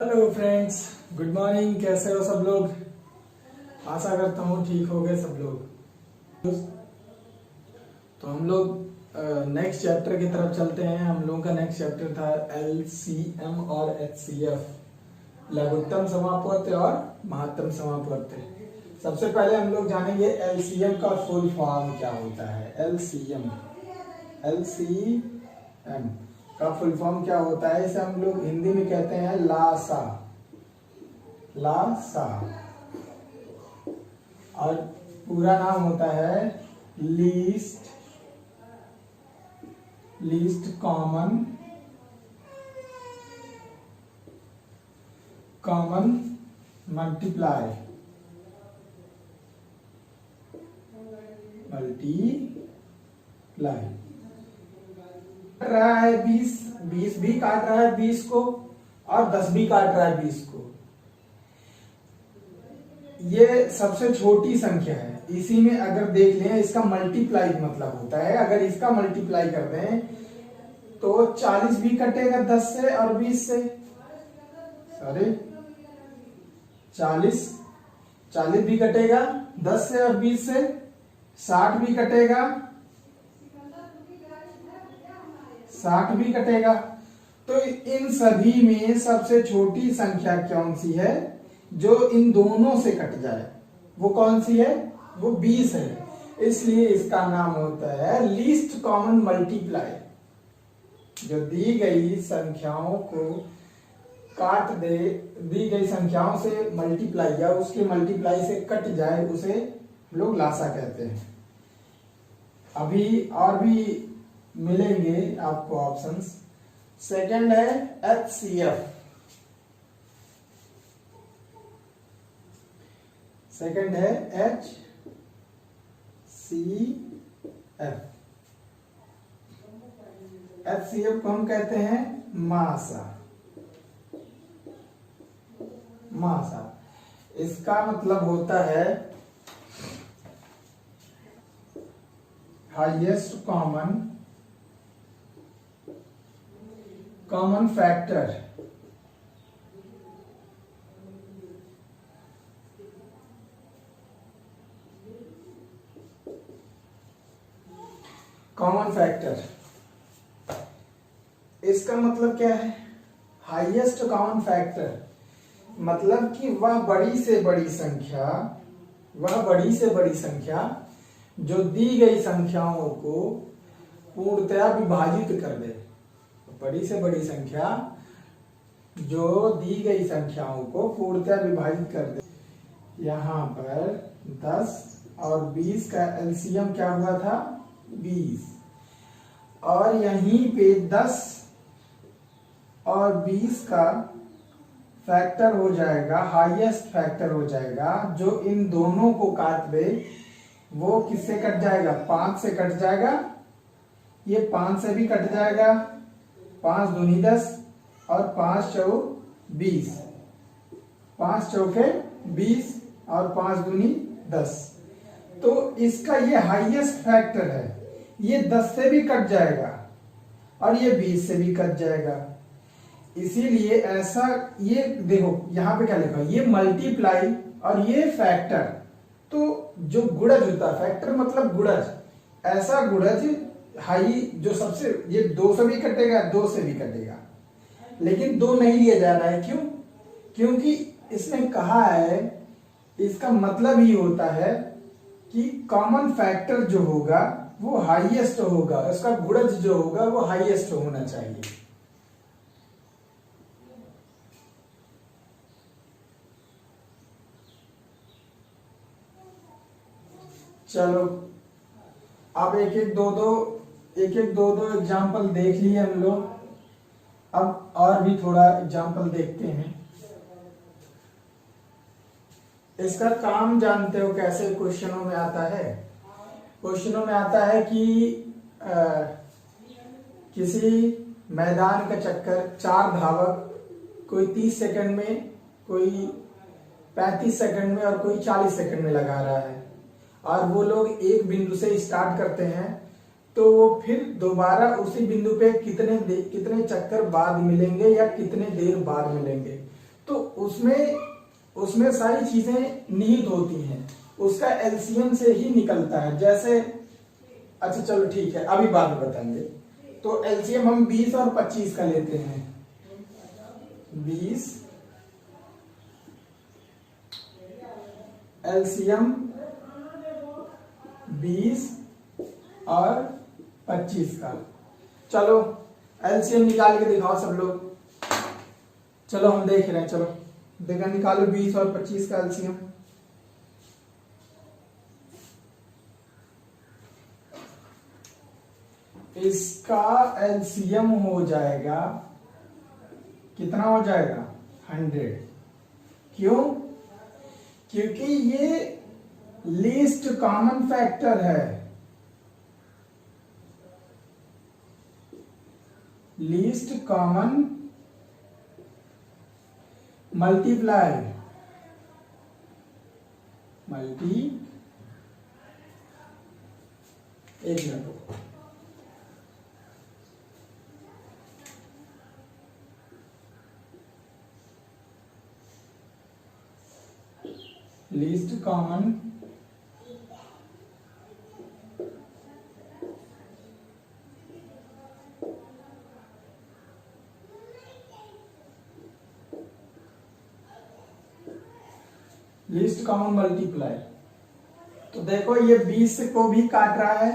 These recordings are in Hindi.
Hello friends, good morning. कैसे हो सब लोग? आशा करता हूँ ठीक हो गए सब लोग। तो हम लोग नेक्स्ट चैप्टर की तरफ चलते हैं। हम लोगों का नेक्स्ट चैप्टर था LCM और HCF, लघुत्तम समापवर्त्य और महत्तम समापवर्त्य। सबसे पहले हम लोग जानेंगे LCM का फुल फॉर्म क्या होता है। LCM का फुल फॉर्म क्या होता है? इसे हम लोग हिंदी में कहते हैं लासा। लासा और पूरा नाम होता है लीस्ट कॉमन मल्टीप्लाई रहा है 20 भी काट रहा है 20 को और 10 भी काट रहा है 20 को। ये सबसे छोटी संख्या है। इसी में अगर देख लें, इसका मल्टीप्लाई मतलब होता है, अगर इसका मल्टीप्लाई कर दें तो 40 भी कटेगा 10 से और 20 से। सॉरी, 40 भी कटेगा 10 से और 20 से। 60 भी कटेगा, 60 भी कटेगा। तो इन सभी में सबसे छोटी संख्या कौन सी है जो इन दोनों से कट जाए? वो कौन सी है? वो 20 है। इसलिए इसका नाम होता है लीस्ट कॉमन मल्टीप्लाई। जो दी गई संख्याओं को काट दे, दी गई संख्याओं से मल्टीप्लाई या उसके मल्टीप्लाई से कट जाए, उसे लोग लासा कहते हैं। अभी और भी मिलेंगे आपको ऑप्शंस। सेकंड है HCF। सेकंड है HCF को हम कहते हैं मासा। इसका मतलब होता है highest common factor. Common factor इसका मतलब क्या है? हाईएस्ट कॉमन फैक्टर मतलब कि वह बड़ी से बड़ी संख्या जो दी गई संख्याओं को पूर्णतया विभाजित कर दे। बड़ी से बड़ी संख्या जो दी गई संख्याओं को पूर्णतया विभाजित कर दे। यहां पर 10 और 20 का एलसीएम क्या हुआ था? 20। और यहीं पे 10 और 20 का फैक्टर हो जाएगा, हाईएस्ट फैक्टर हो जाएगा, जो इन दोनों को काट दे। वो किससे कट जाएगा? 5 से कट जाएगा। ये 5 से भी कट जाएगा। 5 दूनी 10 और 5 चौ 20। 5 चौके 20 और 5 दूनी 10। तो इसका ये हाईएस्ट फैक्टर है। ये 10 से भी कट जाएगा और ये 20 से भी कट जाएगा। इसीलिए ऐसा, ये देखो यहां पे क्या लिखा है? ये मल्टीप्लाई और ये फैक्टर। तो जो गुणज होता है, फैक्टर मतलब गुणज, ऐसा गुणज हाई जो सबसे, ये 2 से भी कटेगा, 2 से भी कटेगा, लेकिन 2 नहीं लिया जा रहा है। क्यों? क्योंकि इसने कहा है, इसका मतलब ही होता है कि कॉमन फैक्टर जो होगा वो हाईएस्ट होगा, उसका गुणज जो होगा वो हाईएस्ट होना चाहिए। चलो, अब एक एक दो दो एग्जाम्पल देख लिए हम लोग। अब और भी थोड़ा एग्जाम्पल देखते हैं। इसका काम जानते हो कैसे क्वेश्चनों में आता है? क्वेश्चनों में आता है कि किसी मैदान का चक्कर 4 धावक, कोई 30 सेकंड में, कोई 35 सेकंड में और कोई 40 सेकंड में लगा रहा है, और वो लोग एक बिंदु से स्टार्ट करते हैं, तो वो फिर दोबारा उसी बिंदु पे कितने चक्कर बाद मिलेंगे या कितने देर बाद मिलेंगे। उसमें उसमें सारी चीजें निहित होती हैं, उसका एलसीएम से ही निकलता है। जैसे अच्छा चलो ठीक है, अभी बाद में बताएंगे। तो एलसीएम हम 20 और 25 का लेते हैं। 20 एलसीएम 20 और 25 का। चलो एलसीएम निकाल के दिखाओ सब लोग। चलो हम देख रहे हैं, चलो देखा, निकालो 20 और 25 का एलसीएम। इसका एलसीएम हो जाएगा, कितना हो जाएगा? 100। क्यों? क्योंकि ये लीस्ट कॉमन फैक्टर है। लीस्ट कॉमन मल्टीप्लाई एक मिनट, लीस्ट कॉमन मल्टीप्लाई। तो देखो ये 20 को भी काट रहा है,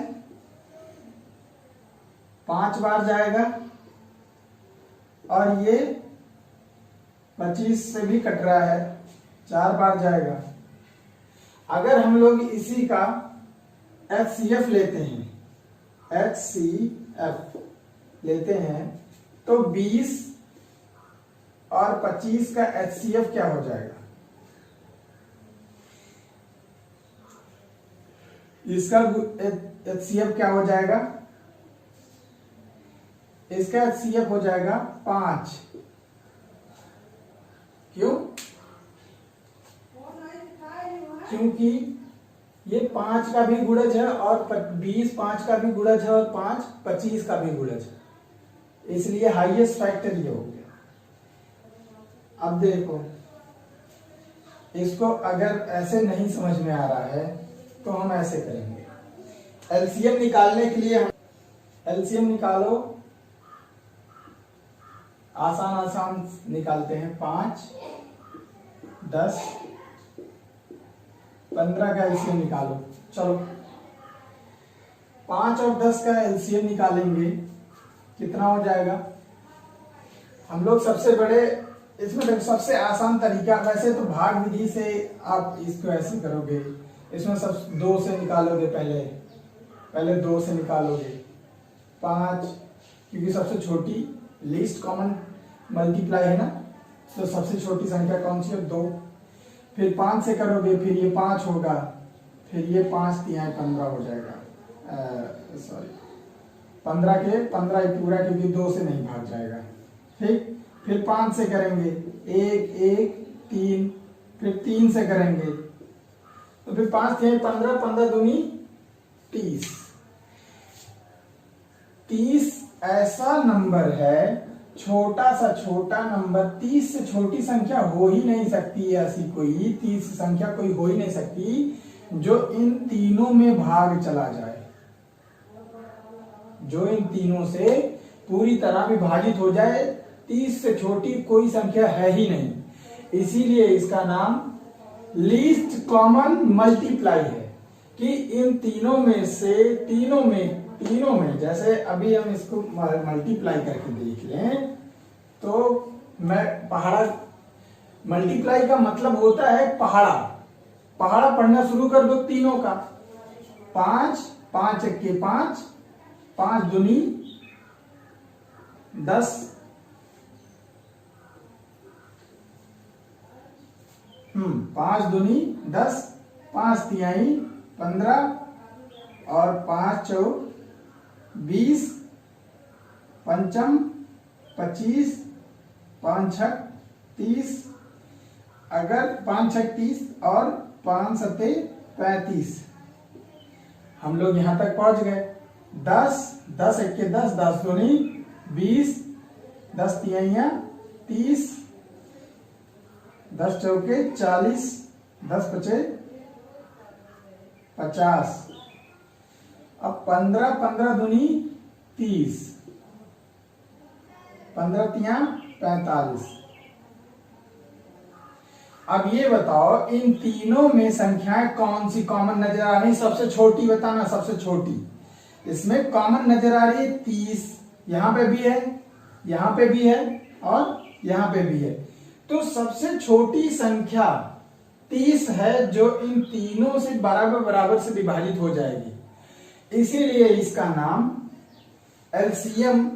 5 बार जाएगा, और ये 25 से भी कट रहा है, 4 बार जाएगा। अगर हम लोग इसी का HCF लेते हैं, HCF लेते हैं, तो 20 और 25 का HCF क्या हो जाएगा? इसका HCF क्या हो जाएगा? इसका HCF हो जाएगा 5। क्यों? क्योंकि ये 5 का भी गुणज है, और 20 5 का भी गुणज है, और 5 25 का भी गुणज है, इसलिए हाईएस्ट फैक्टर ये हो गया। अब देखो, इसको अगर ऐसे नहीं समझ में आ रहा है तो हम ऐसे करेंगे। एलसीएम निकालने के लिए एलसीएम निकालो, आसान निकालते हैं। 5 10 15 का एलसीएम निकालो। चलो 5 और 10 का एलसीएम निकालेंगे, कितना हो जाएगा? हम लोग सबसे बड़े, इसमें देखो सबसे आसान तरीका, वैसे तो भाग विधि से आप इसको ऐसे करोगे, इसमें सब 2 से निकालोगे, पहले 2 से निकालोगे। 5, क्योंकि सबसे छोटी लीस्ट कॉमन मल्टीप्लाई है ना, तो सबसे छोटी संख्या कौन सी है? 2। फिर 5 से करोगे, फिर ये 5 होगा, फिर ये 5 3 15 हो जाएगा। सॉरी 15 के 15 ही पूरा, क्योंकि 2 से नहीं भाग जाएगा। ठीक, फिर 5 से करेंगे, 1 1 3, फिर 3 से करेंगे, तो फिर 5 3 15, 15 दूनी 30। 30 ऐसा नंबर है, छोटा सा छोटा नंबर, 30 से छोटी संख्या हो ही नहीं सकती है। ऐसी कोई 30 संख्या कोई हो ही नहीं सकती जो इन तीनों में भाग चला जाए, जो इन तीनों से पूरी तरह विभाजित हो जाए। 30 से छोटी कोई संख्या है ही नहीं, इसीलिए इसका नाम लीस्ट कॉमन मल्टीप्लाई है। कि इन तीनों में से, तीनों में जैसे अभी हम इसको मल्टीप्लाई करके देख लें, तो मैं पहाड़ा, मल्टीप्लाई का मतलब होता है पहाड़ा पढ़ना शुरू कर दो तीनों का। 5 5 1 5, 5 दूनी 10, 5 दूनी 10, 5 तिहाई 15, और 5 चौक 20, पंचम 25, 5 छक 30, अगर 5 छक 30 और 5 सते 35। हम लोग यहां तक पहुंच गए। 10 10 1 10, 10 दूनी 20, 10 तिहाइयां 30, 10 चौके 40, 10 पचे 50। अब 15, 15 दूनी 30, 15 तिया 45। अब ये बताओ इन तीनों में संख्याएं कौन सी कॉमन नजर आ रही? सबसे छोटी बताना, सबसे छोटी। इसमें कॉमन नजर आ रही है 30, यहां पे भी है, यहां पे भी है और यहां पे भी है। तो सबसे छोटी संख्या 30 है जो इन तीनों से बराबर बराबर से विभाजित हो जाएगी। इसीलिए इसका नाम एलसीएम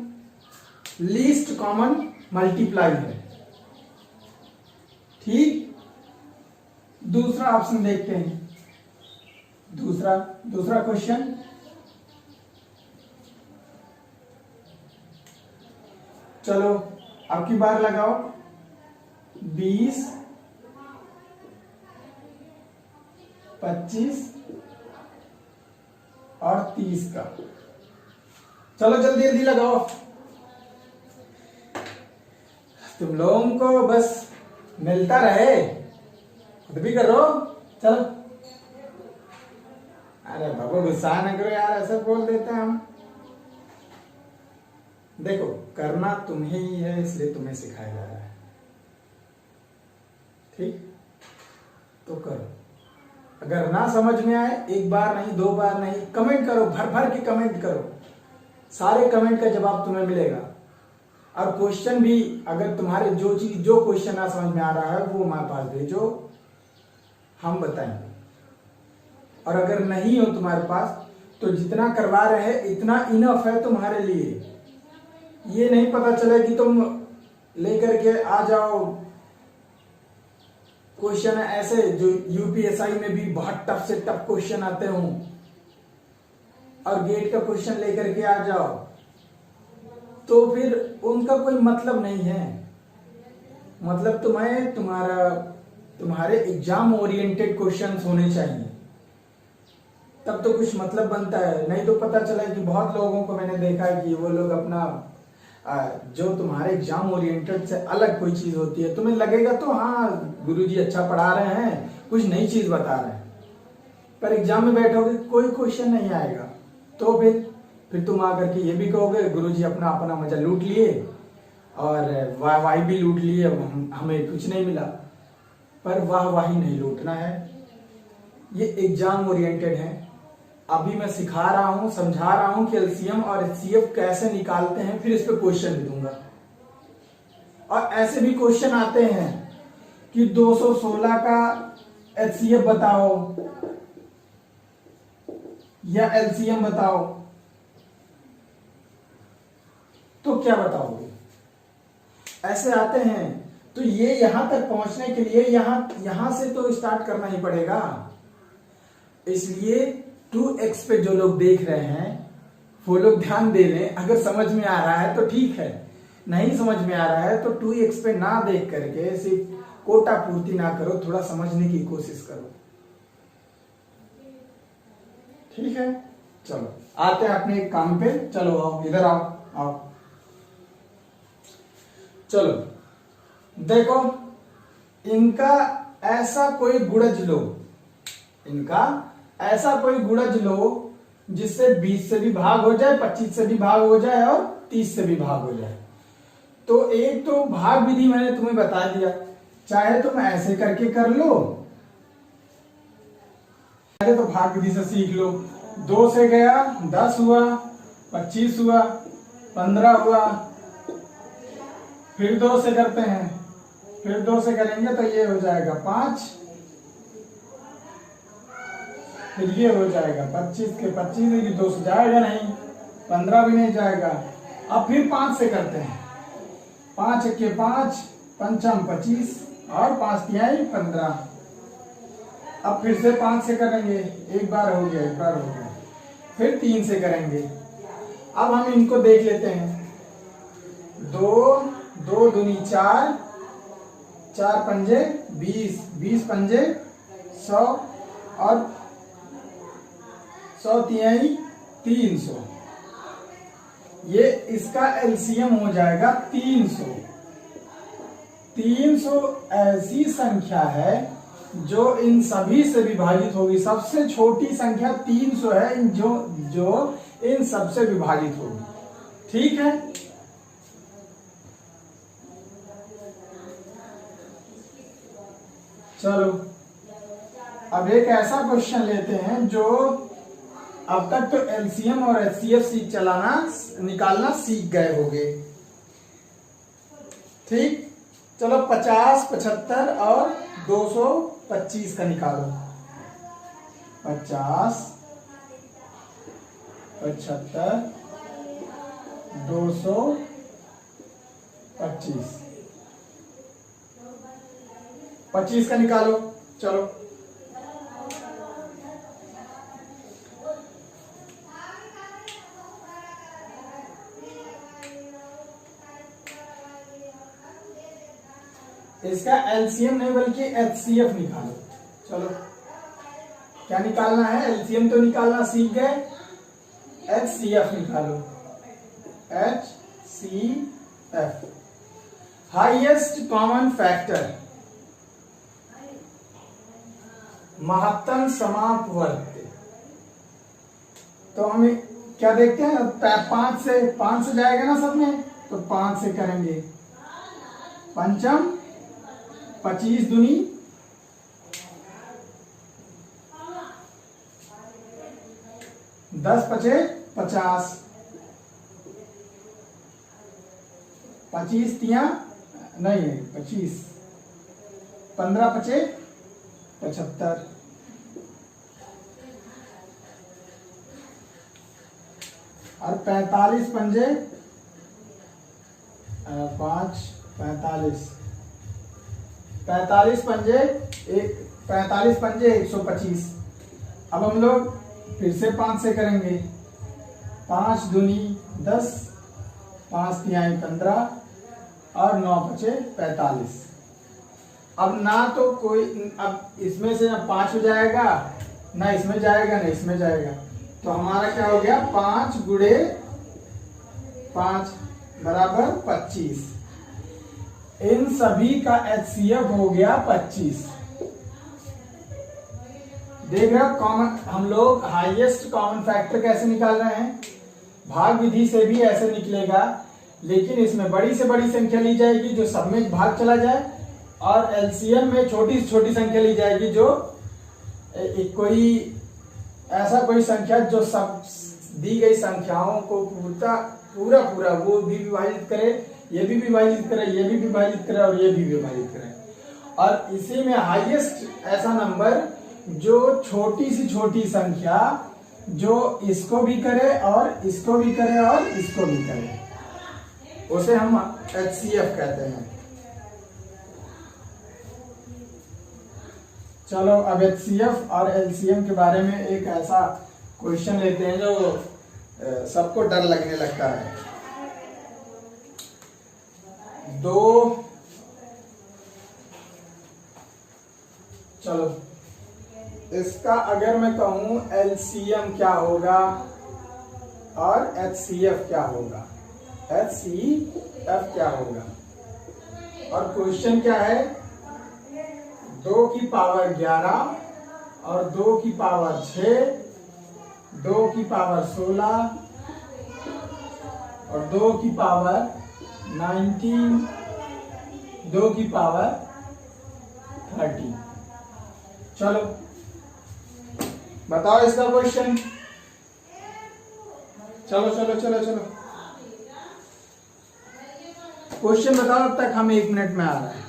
लीस्ट कॉमन मल्टीप्लाई है। ठीक, दूसरा ऑप्शन देखते हैं। दूसरा क्वेश्चन, चलो अब की बार लगाओ। 20, 25 और 30 का। चलो जल्दी जल्दी लगाओ। तुम लोगों को बस मिलता रहे, खुद भी करो। चलो, अरे बाबा गुस्सा न करो यार, ऐसा बोल देते हैं हम। देखो करना तुम्हें ही है, इसलिए तुम्हें सिखाया जा रहा है। ठीक, तो करो। अगर ना समझ में आए, एक बार नहीं, 2 बार नहीं, कमेंट करो, भर भर के कमेंट करो। सारे कमेंट का जवाब तुम्हें मिलेगा। और क्वेश्चन भी, अगर तुम्हारे जो क्वेश्चन ना समझ में आ रहा है वो हमारे पास भेजो, हम बताएंगे। और अगर नहीं हो तुम्हारे पास तो जितना करवा रहे हैं इतना इनफ है तुम्हारे लिए। ये नहीं पता चले कि तुम लेकर के आ जाओ क्वेश्चन ऐसे जो यूपीएसआई में भी बहुत टफ से टफ क्वेश्चन आते हों और गेट का क्वेश्चन लेकर के आ जाओ, तो फिर उनका कोई मतलब नहीं है। मतलब तुम्हें तुम्हारे एग्जाम ओरिएंटेड क्वेश्चंस होने चाहिए, तब तो कुछ मतलब बनता है। नहीं तो पता चला कि बहुत लोगों को मैंने देखा है कि वो लोग अपना जो तुम्हारे एग्जाम ओरिएंटेड से अलग कोई चीज होती है, तुम्हें लगेगा तो हाँ गुरुजी अच्छा पढ़ा रहे हैं, कुछ नई चीज बता रहे हैं, पर एग्जाम में बैठोगे कोई क्वेश्चन नहीं आएगा, तो फिर तुम आकर के ये भी कहोगे गुरुजी अपना अपना मजा लूट लिए और वाह भी लूट लिए, हमें कुछ नहीं मिला। पर वाही नहीं लूटना है, ये एग्जाम ओरिएंटेड है। अभी मैं सिखा रहा हूं, समझा रहा हूं कि एलसीएम और एचसीएफ कैसे निकालते हैं, फिर इस पे क्वेश्चन भी दूंगा। और ऐसे भी क्वेश्चन आते हैं कि 216 का एचसीएफ बताओ या एलसीएम बताओ, तो क्या बताओगे? ऐसे आते हैं। तो ये यहां तक पहुंचने के लिए यहां से तो स्टार्ट करना ही पड़ेगा। इसलिए 2x पे जो लोग देख रहे हैं वो लोग ध्यान दे लें। अगर समझ में आ रहा है तो ठीक है, नहीं समझ में आ रहा है तो 2x पे ना देख करके सिर्फ कोटा पूर्ति ना करो, थोड़ा समझने की कोशिश करो। ठीक है, चलो आते हैं अपने काम पे। चलो आओ, इधर आओ। चलो देखो, इनका ऐसा कोई गुणज लो जिससे 20 से भी भाग हो जाए, 25 से भी भाग हो जाए और 30 से भी भाग हो जाए। तो एक तो भाग विधि मैंने तुम्हें बता दिया, चाहे तुम ऐसे करके कर लो, चाहे तो भाग विधि से सीख लो। 2 से गया 10 हुआ, 25 हुआ, 15 हुआ, फिर 2 से करते हैं, फिर 2 से करेंगे तो ये हो जाएगा 5, फिर ये हो जाएगा 25 के 25, 2 से जाएगा नहीं, 15 भी नहीं जाएगा। अब फिर 5 से करते हैं, 5 के 5, पंचम 25 और 5 तिहाई 15। अब फिर से 5 से करेंगे, एक बार हो गया, फिर 3 से करेंगे। अब हम इनको देख लेते हैं। 2 दूनी 4, 4 पंजे 20, 20 पंजे 100 और 100 तिहाई 300। ये इसका एलसीएम हो जाएगा 300। 300 ऐसी संख्या है जो इन सभी से विभाजित होगी। सबसे छोटी संख्या 300 है जो इन सबसे विभाजित होगी। ठीक है, चलो अब एक ऐसा क्वेश्चन लेते हैं जो अब तक तो एलसीएम और एचसीएफ चलाना निकालना सीख गए होंगे। ठीक, चलो 50, 75 और 225 का निकालो। 50, 75, 225, 25 का निकालो। चलो इसका एलसीएम नहीं बल्कि एचसीएफ निकालो। चलो क्या निकालना है? एलसीएम तो निकालना सीख गए, एचसीएफ निकालो। एचसीएफ हाईएस्ट कॉमन फैक्टर, महत्तम समापवर्ती। तो हमें क्या देखते हैं? 5 से जाएगा ना सब में, तो 5 से करेंगे। पंचम 25 दूनी 10 पचे 50, 25 तिया नहीं 25, 15 पचे 75, और 45 पंजे 5, 45, 45 पंजे 125। अब हम लोग फिर से 5 से करेंगे। 5 दूनी 10, 5 तिहाई 15 और 9 पचे 45। अब ना तो कोई, अब इसमें से ना 5 हो जाएगा, ना इसमें जाएगा, ना इसमें जाएगा, तो हमारा क्या हो गया? 5 गुणे 5 बराबर 25। इन सभी का एचसीएफ हो गया 25। देख रहे हो कॉमन, हम लोग हाईएस्ट कॉमन फैक्टर कैसे निकाल रहे हैं? भाग विधि से भी ऐसे निकलेगा, लेकिन इसमें बड़ी से बड़ी संख्या ली जाएगी जो सब में भाग चला जाए, और एलसीएम में छोटी से छोटी संख्या ली जाएगी जो कोई ऐसा कोई संख्या जो सब दी गई संख्याओं को पूरा वो भी विभाजित करे, ये भी विभाजित करे, ये भी विभाजित करे और ये भी विभाजित करे। और इसी में हाईएस्ट ऐसा नंबर जो छोटी सी छोटी संख्या जो इसको भी करे और इसको भी करे और इसको भी करे, उसे हम एचसीएफ कहते हैं। चलो अब एचसीएफ और एलसीएम के बारे में एक ऐसा क्वेश्चन लेते हैं जो सबको डर लगने लगता है। चलो इसका अगर मैं कहूं एलसीएम क्या होगा और एचसीएफ क्या होगा, एचसीएफ क्या होगा, और क्वेश्चन क्या है? 2 की पावर 11 और 2 की पावर 6, 2 की पावर 16 और 2 की पावर 19, 2 की पावर 30। चलो बताओ इसका क्वेश्चन। चलो चलो चलो चलो क्वेश्चन बताओ, अब तक हम 1 मिनट में आ रहे हैं।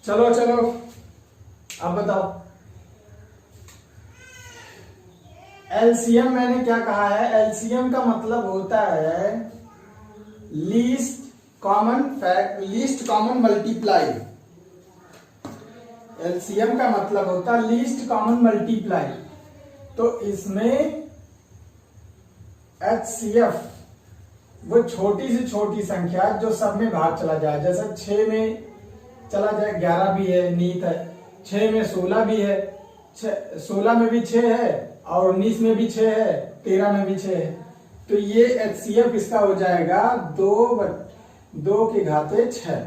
चलो चलो अब बताओ। एलसीएम मैंने क्या कहा है? एलसीएम का मतलब होता है लीस्ट कॉमन मल्टीप्लाई। एलसीएम का मतलब होता है लीस्ट कॉमन मल्टीप्लाई। तो इसमें एचसीएफ वो छोटी से छोटी संख्या जो सब में भाग चला जाए, जैसे 6 में चला जाए, 11 भी है, नीत है, 6 में 16 भी है, 16 में भी 6 है, और 19 में भी 6 है, 13 में भी 6 है। तो ये HCF इसका हो जाएगा 2 की घाते 6,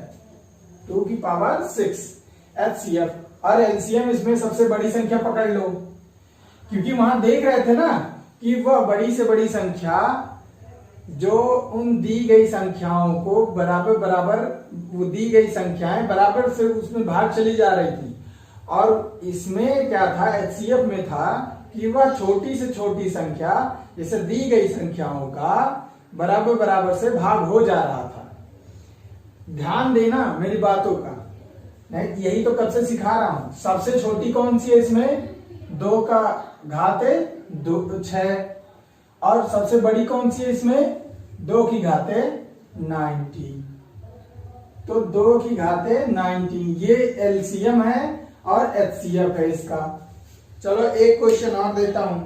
2 की पावर 6 HCF। और LCM इसमें सबसे बड़ी संख्या पकड़ लो, क्योंकि वहां देख रहे थे ना कि वह बड़ी से बड़ी संख्या जो उन दी गई संख्याओं को बराबर बराबर, वो दी गई संख्याएं बराबर से उसमें भाग चली जा रही थी। और इसमें क्या था, HCF में था कि वह छोटी से छोटी संख्या जैसे दी गई संख्याओं का बराबर बराबर से भाग हो जा रहा था। ध्यान देना मेरी बातों का, नहीं यही तो कब से सिखा रहा हूं। सबसे छोटी कौन सी है इसमें, 2 का घाते 6, और सबसे बड़ी कौन सी है इसमें, 2 की घाते 90। तो 2 की घाते 90 ये LCM है और HCF है इसका। चलो एक क्वेश्चन और देता हूं।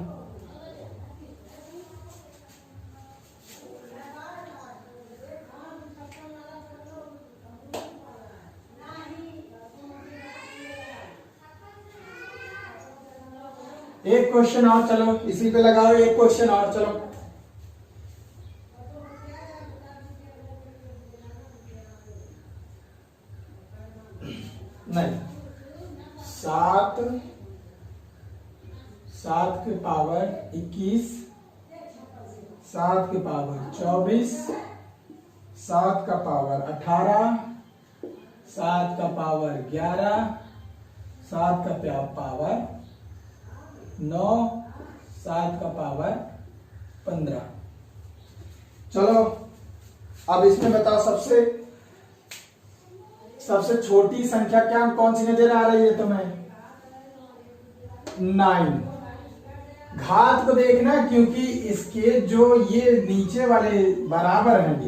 एक क्वेश्चन और, चलो इसी पे लगाओ एक क्वेश्चन और, चलो। नहीं, 7 के पावर 21, 7 के पावर 24, 7 का पावर 18, 7 का पावर 11, 7 का पावर 9, 7 का पावर 15। चलो अब इसमें बताओ सबसे छोटी संख्या क्या कौन सी नजर आ रही है तुम्हें, 9। घात को देखना, क्योंकि इसके जो ये नीचे वाले बराबर हैं,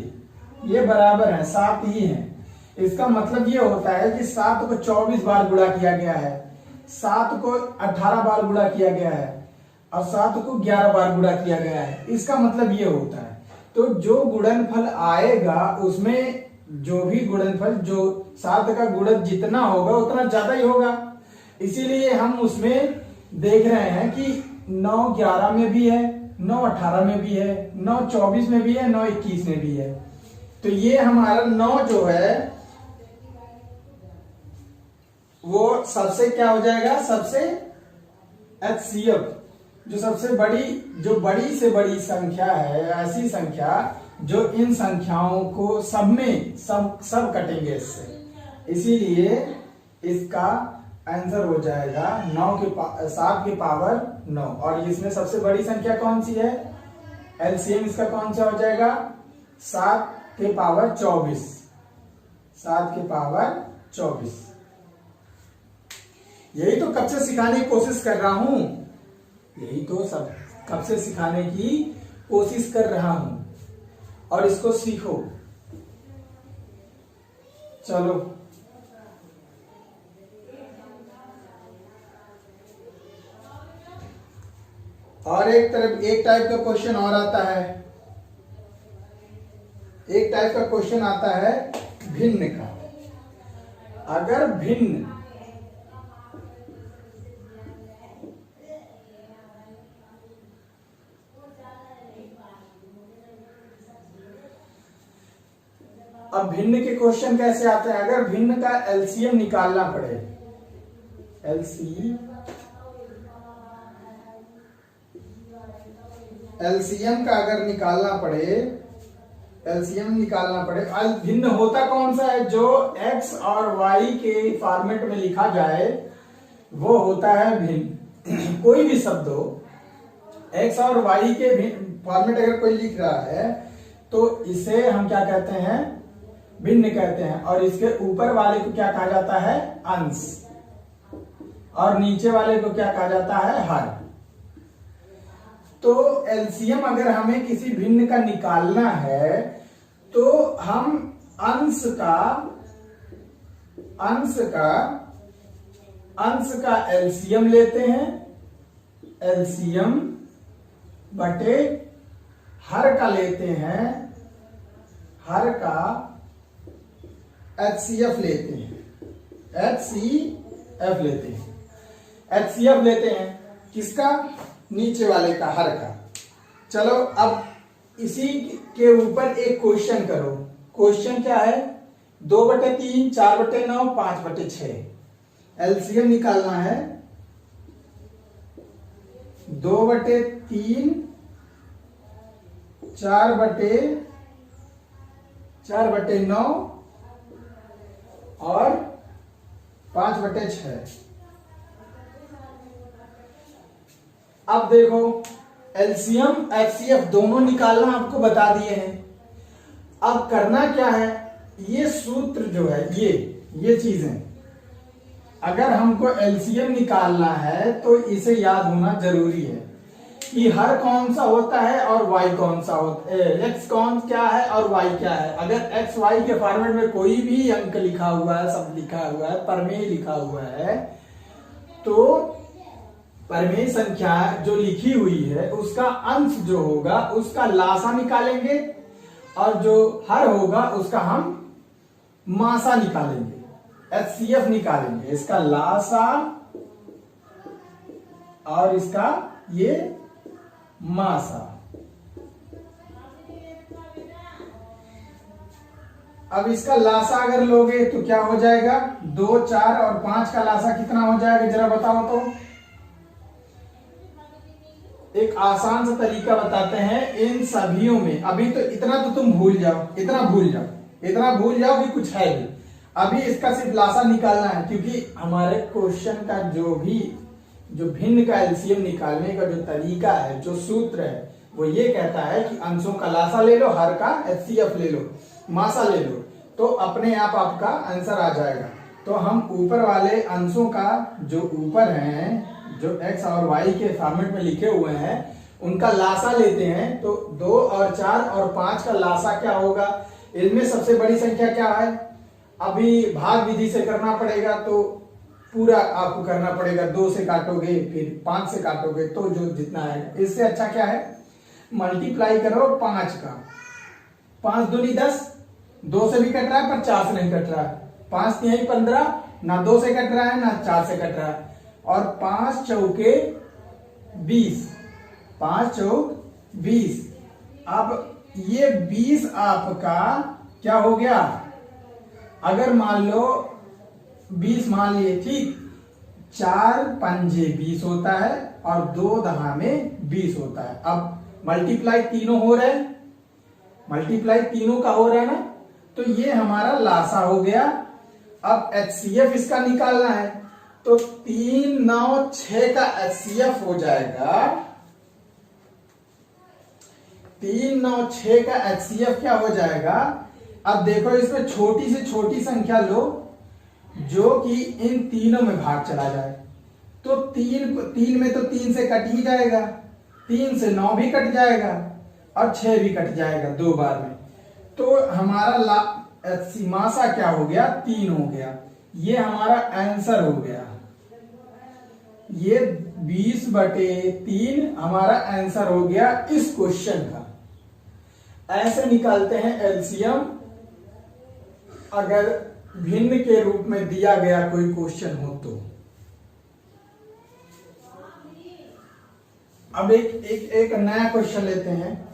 ये बराबर हैं, 7 ही हैं। इसका मतलब ये होता है कि 7 को 24 बार गुणा किया गया है, 7 को 18 बार गुणा किया गया है, और 7 को 11 बार गुणा किया गया है। इसका मतलब ये होता है। तो जो गुणनफल आएगा उसमें जो भी गुणनफल, जो 7 का गुणन जितना होगा उतना ज्यादा ही होगा। इसीलिए हम उसमें देख रहे हैं कि 9 11 में भी है, 9 18 में भी है, 9 24 में भी है, 9 21 में भी है। तो ये हमारा 9 जो है वो सबसे क्या हो जाएगा, सबसे HCF, जो सबसे बड़ी, जो बड़ी से बड़ी संख्या है, ऐसी संख्या जो इन संख्याओं को सब में सब कटेंगे इससे। इसीलिए इसका आंसर हो जाएगा 7 की पावर 9। और इसमें सबसे बड़ी संख्या कौन सी है, LCM इसका कौन सा हो जाएगा, 7 के पावर 24, 7 के पावर 24। यही तो कब से सिखाने की कोशिश कर रहा हूं, यही तो सब कब से सिखाने की कोशिश कर रहा हूं, और इसको सीखो। चलो और एक टाइप का क्वेश्चन और आता है, एक टाइप का क्वेश्चन आता है भिन्न का। अगर भिन्न अब भिन्न के क्वेश्चन कैसे आते हैं, अगर भिन्न का LCM निकालना पड़े, LCM का अगर निकालना पड़े, LCM निकालना पड़े, भिन्न होता कौन सा है, जो X और Y के फॉर्मेट में लिखा जाए वो होता है भिन्न। कोई भी शब्द हो, X और Y के फॉर्मेट अगर कोई लिख रहा है तो इसे हम क्या कहते हैं, भिन्न कहते हैं। और इसके ऊपर वाले को क्या कहा जाता है, अंश, और नीचे वाले को क्या कहा जाता है, हर। तो LCM अगर हमें किसी भिन्न का निकालना है तो हम अंश का LCM लेते हैं, LCM बटे हर का लेते हैं, हर का HCF लेते हैं। HCF लेते हैं, HCF लेते हैं किसका, नीचे वाले का, हर का। चलो अब इसी के ऊपर एक क्वेश्चन करो। क्वेश्चन क्या है, 2/3, 4/9, 5/6। एलसीएम निकालना है। 2/3, 4/9 और 5/6। अब देखो एलसीएम एचसीएफ दोनों निकालना आपको बता दिए हैं। अब करना क्या है, ये सूत्र जो है, ये चीजें अगर हमको एलसीएम निकालना है तो इसे याद होना जरूरी है कि हर कौन सा होता है और वाई कौन सा होता है, एक्स कौन क्या है और वाई क्या है। अगर एक्स वाई के फॉर्मेट में कोई भी अंक लिखा हुआ है, सब लिखा हुआ है, प्रमेय लिखा हुआ है, तो प्रमेय संख्या जो लिखी हुई है उसका अंश जो होगा उसका लासा निकालेंगे और जो हर होगा उसका हम मासा निकालेंगे, एचसीएफ निकालेंगे। इसका लासा और इसका ये मासा। अब इसका लासा अगर लोगे तो क्या हो जाएगा, 2, 4 और 5 का लासा कितना हो जाएगा जरा बताओ तो। एक आसान सा तरीका बताते हैं इन सभीयों में। अभी तो इतना तो तुम भूल जाओ, इतना भूल जाओ कि कुछ है भी। अभी इसका सिर्फ लासा निकालना है, क्योंकि हमारे क्वेश्चन का जो भिन्न का एलसीएम निकालने का जो तरीका है, जो सूत्र है, वो ये कहता है कि अंशों का लासा ले लो, हर का एचसीएफ ले लो, मासा ले लो, तो अपने आप आपका आंसर आ जाएगा। तो हम ऊपर वाले अंशों का जो ऊपर हैं, जो एक्स और वाई के फॉर्मेट में लिखे हुए हैं, उनका लासा लेते हैं। तो 2 और 4 और 5 का लासा क्या होगा, इनमें सबसे बड़ी संख्या क्या है। अभी भाग विधि से करना पड़ेगा तो पूरा आपको करना पड़ेगा, 2 से काटोगे फिर 5 से काटोगे तो जो जितना है। इससे अच्छा क्या है, मल्टीप्लाई करो 5 का, 5 दूनी 10, 2 से भी कट रहा है पर 4 से नहीं कट रहा है, 5 तिहाई 15, ना 2 से कट रहा है ना 4 से कट रहा है, और 5 चौके 20, 5 चौक 20। अब ये 20 आपका क्या हो गया, अगर मान लो 20 मान लिए, ठीक, 4 पंजे 20 होता है और 2 दहामे 20 होता है। अब मल्टीप्लाई तीनों हो रहे हैं, मल्टीप्लाई तीनों का हो रहा है ना, तो ये हमारा लासा हो गया। अब एचसीएफ इसका निकालना है, तो 3, 9, 6 का एचसीएफ हो जाएगा। 3, 9, 6 का एचसीएफ क्या हो जाएगा। अब देखो इसमें छोटी से छोटी संख्या लो जो कि इन तीनों में भाग चला जाए, तो 3 में तो 3 से कट ही जाएगा, 3 से 9 भी कट जाएगा और 6 भी कट जाएगा 2 बार में। तो हमारा मासा क्या हो गया, 3 हो गया। ये हमारा आंसर हो गया, ये 20/3 हमारा आंसर हो गया इस क्वेश्चन का। ऐसे निकालते हैं एलसीएम अगर भिन्न के रूप में दिया गया कोई क्वेश्चन हो तो। अब एक नया क्वेश्चन लेते हैं,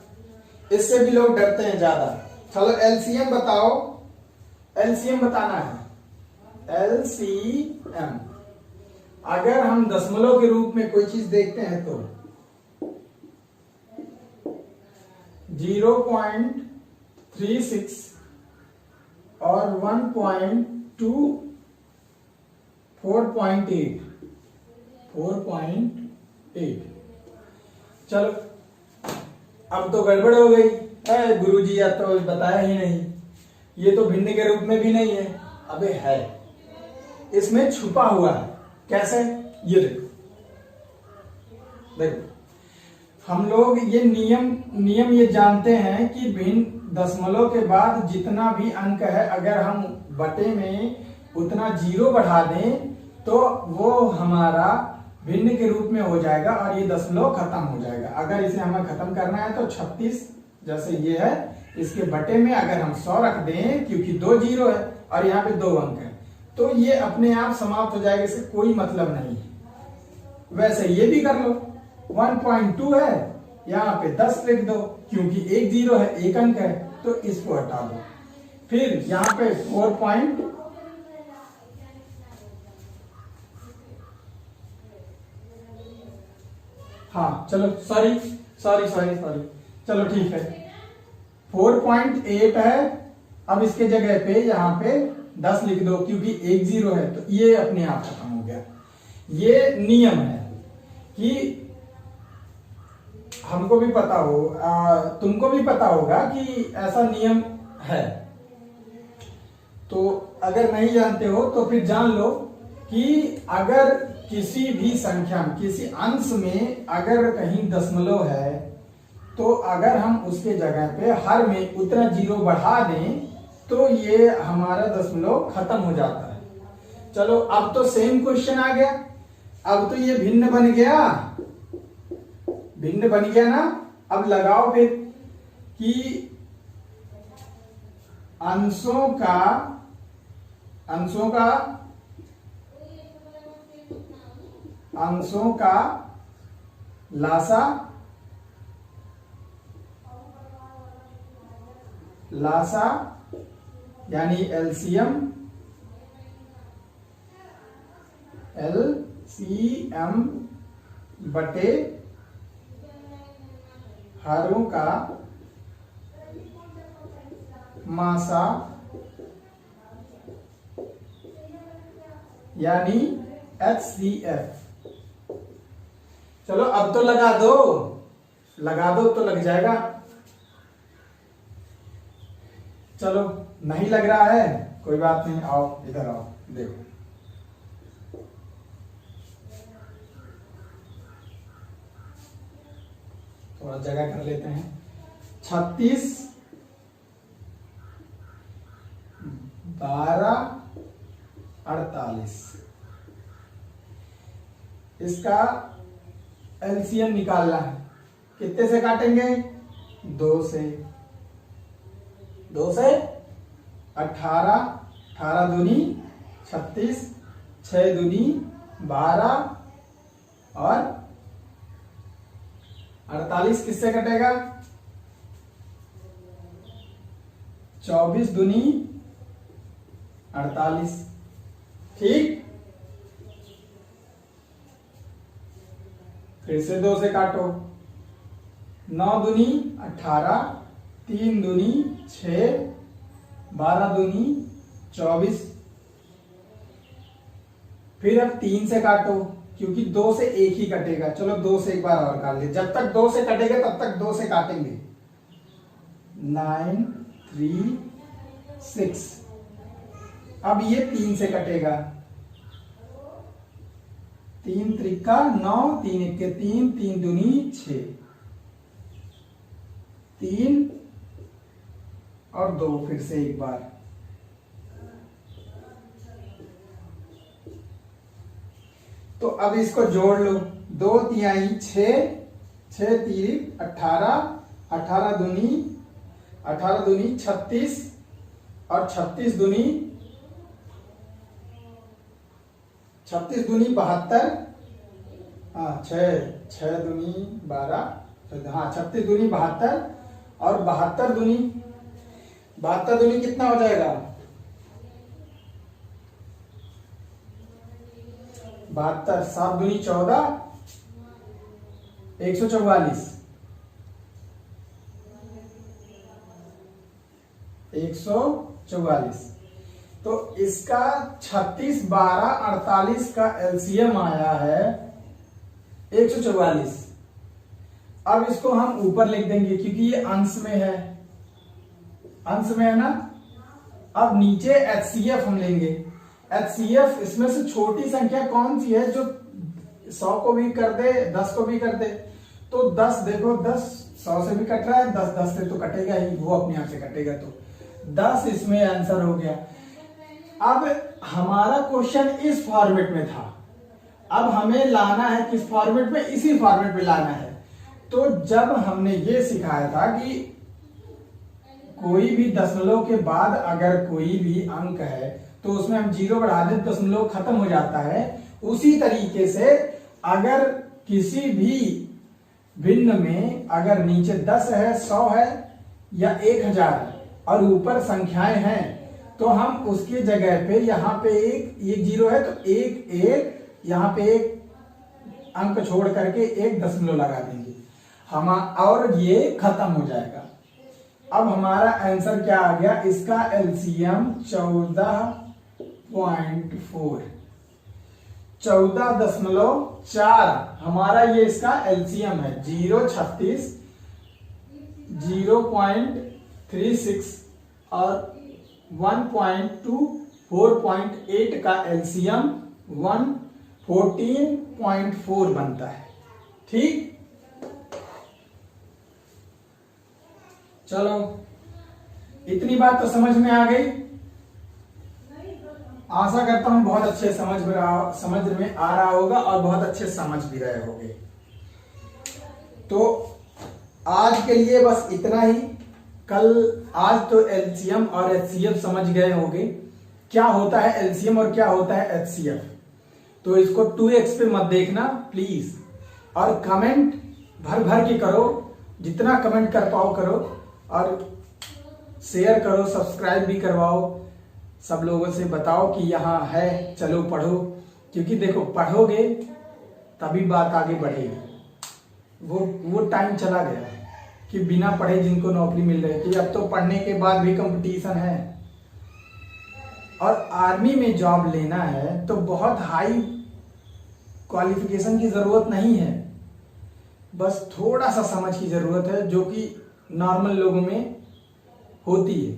इससे भी लोग डरते हैं ज्यादा। चलो एलसीएम बताओ, एलसीएम बताना है। एलसीएम अगर हम दशमलव के रूप में कोई चीज देखते हैं तो 0.36 और 1.2 4.8। चलो अब तो गड़बड़ हो गई, गुरुजी या तो बताया ही नहीं, ये तो भिन्न के रूप में भी नहीं है। अबे है, इसमें छुपा हुआ है। कैसे, ये देखो हम लोग ये नियम ये जानते हैं कि भिन्न दशमलव के बाद जितना भी अंक है, अगर हम बटे में उतना 0 बढ़ा दें तो वो हमारा भिन्न के रूप में हो जाएगा और ये दशमलव खत्म हो जाएगा। अगर इसे हमें खत्म करना है तो 36 जैसे ये है, इसके बटे में अगर हम 100 रख दें, क्योंकि 2 0 है और यहाँ पे 2 अंक है, तो ये अपने आप समाप्त हो जाएगा, इससे कोई मतलब नहीं है। वैसे ये भी कर लो, 1.2 है, यहाँ पे 10 लिख दो, क्योंकि एक जीरो है, एक अंक है, तो इसको हटा दो। फिर यहाँ पे 4. हाँ चलो, सॉरी, चलो ठीक है, 4.8 है। अब इसके जगह पे यहाँ पे 10 लिख दो, क्योंकि एक जीरो है, तो ये अपने आप खत्म हो गया। ये नियम है कि हमको भी पता हो, तुमको भी पता होगा कि ऐसा नियम है। तो अगर नहीं जानते हो तो फिर जान लो कि अगर किसी भी संख्या में, किसी अंश में अगर कहीं दशमलव है, तो अगर हम उसके जगह पे हर में उतना जीरो बढ़ा दें तो ये हमारा दशमलव खत्म हो जाता है। चलो, अब तो सेम क्वेश्चन आ गया, अब तो ये भिन्न बन गया, ना। अब लगाओ फिर कि अंशों का लासा यानी एलसीएम बटे हरों का मासा यानी HCF। चलो, अब तो लगा दो तो लग जाएगा। चलो, नहीं लग रहा है, कोई बात नहीं, आओ इधर आओ, देखो। थोड़ा जगह कर लेते हैं। 36, 12, 48, इसका एलसीएम निकालना है। कितने से काटेंगे? 2 से। 18, 18 दूनी 36, 6 दूनी 12 और 48 किससे कटेगा? 24 दूनी 48। ठीक, फिर से 2 से काटो। 9 दूनी 18, 3 दूनी 6, 12 दूनी 24। फिर अब 3 से काटो, क्योंकि 2 से एक ही कटेगा। चलो, 2 से एक बार और काट ले, जब तक 2 से कटेगा तब तक 2 से काटेंगे। 9, 3, 6। अब ये 3 से कटेगा। 3 त्रिका 9, 3 एक 3, 3 दूनी 6, 3 और 2 फिर से एक बार। तो अब इसको जोड़ लो। 2 तिहाई 6, 6 तीन 18, 18 दूनी 36 और 36 दूनी 72। हाँ, 6 दूनी 12, हाँ 36 दूनी 72 और 72 दूनी कितना हो जाएगा? 72, 7 दूनी 14, 144। 144। तो इसका 36, 12, 48 का एलसीएम आया है 144। अब इसको हम ऊपर लिख देंगे, क्योंकि ये अंश में है ना। अब नीचे HCF हम लेंगे। HCF इसमें से छोटी संख्या कौन सी है जो 100 को भी कर दे, 10 को भी कर दे? तो 10, देखो 10 100 से भी कट रहा है, 10 से तो कटेगा ही, वो अपने आप से कटेगा। तो 10 इसमें आंसर हो गया। अब हमारा क्वेश्चन इस फॉर्मेट में था, अब हमें लाना है किस फॉर्मेट में? इसी फॉर्मेट में लाना है। तो जब हमने ये सिखाया था कि कोई भी दशमलव के बाद अगर कोई भी अंक है तो उसमें हम 0 बढ़ा दें, दशमलव खत्म हो जाता है। उसी तरीके से अगर किसी भी भिन्न में अगर नीचे 10 है, 100 है या 1000 है और ऊपर संख्याएं हैं, तो हम उसकी जगह पे यहाँ पे एक 0 है तो एक यहाँ पे एक अंक छोड़ करके एक दशमलव लगा देंगे हम, और ये खत्म हो जाएगा। अब हमारा आंसर क्या आ गया, इसका एलसीएम 14.4, 14.4 हमारा ये इसका एलसीएम है। 0.36, 0.36 और 1.2, 4.8 का एलसीएम 114.4 बनता है। ठीक, चलो इतनी बात तो समझ में आ गई। आशा करता हूं बहुत अच्छे समझ में आ रहा होगा और बहुत अच्छे समझ भी रहे होंगे। तो आज के लिए बस इतना ही। आज तो एलसीएम और एचसीएफ समझ गए होंगे, क्या होता है एलसीएम और क्या होता है एचसीएफ। तो इसको 2x पे मत देखना प्लीज, और कमेंट भर भर के करो, जितना कमेंट कर पाओ करो, और शेयर करो, सब्सक्राइब भी करवाओ, सब लोगों से बताओ कि यहाँ है, चलो पढ़ो। क्योंकि देखो पढ़ोगे तभी बात आगे बढ़ेगी। वो टाइम चला गया कि बिना पढ़े जिनको नौकरी मिल रही थी, अब तो पढ़ने के बाद भी कंपटीशन है। और आर्मी में जॉब लेना है तो बहुत हाई क्वालिफिकेशन की जरूरत नहीं है, बस थोड़ा सा समझ की जरूरत है, जो कि नॉर्मल लोगों में होती है।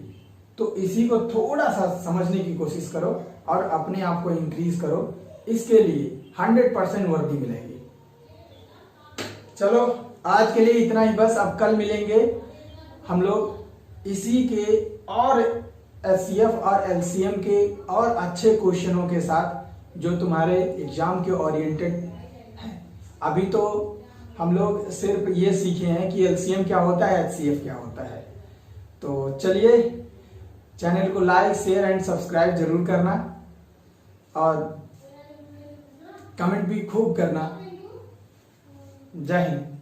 तो इसी को थोड़ा सा समझने की कोशिश करो और अपने आप को इंक्रीज करो, इसके लिए 100% वर्दी मिलेगी। चलो आज के लिए इतना ही बस। अब कल मिलेंगे हम लोग इसी के और एचसीएफ और एलसीएम के और अच्छे क्वेश्चनों के साथ, जो तुम्हारे एग्जाम के ओरिएंटेड हैं। अभी तो हम लोग सिर्फ ये सीखे हैं कि एलसीएम क्या होता है, एचसीएफ क्या होता है। तो चलिए, चैनल को लाइक, शेयर एंड सब्सक्राइब जरूर करना और कमेंट भी खूब करना। जय हिंद।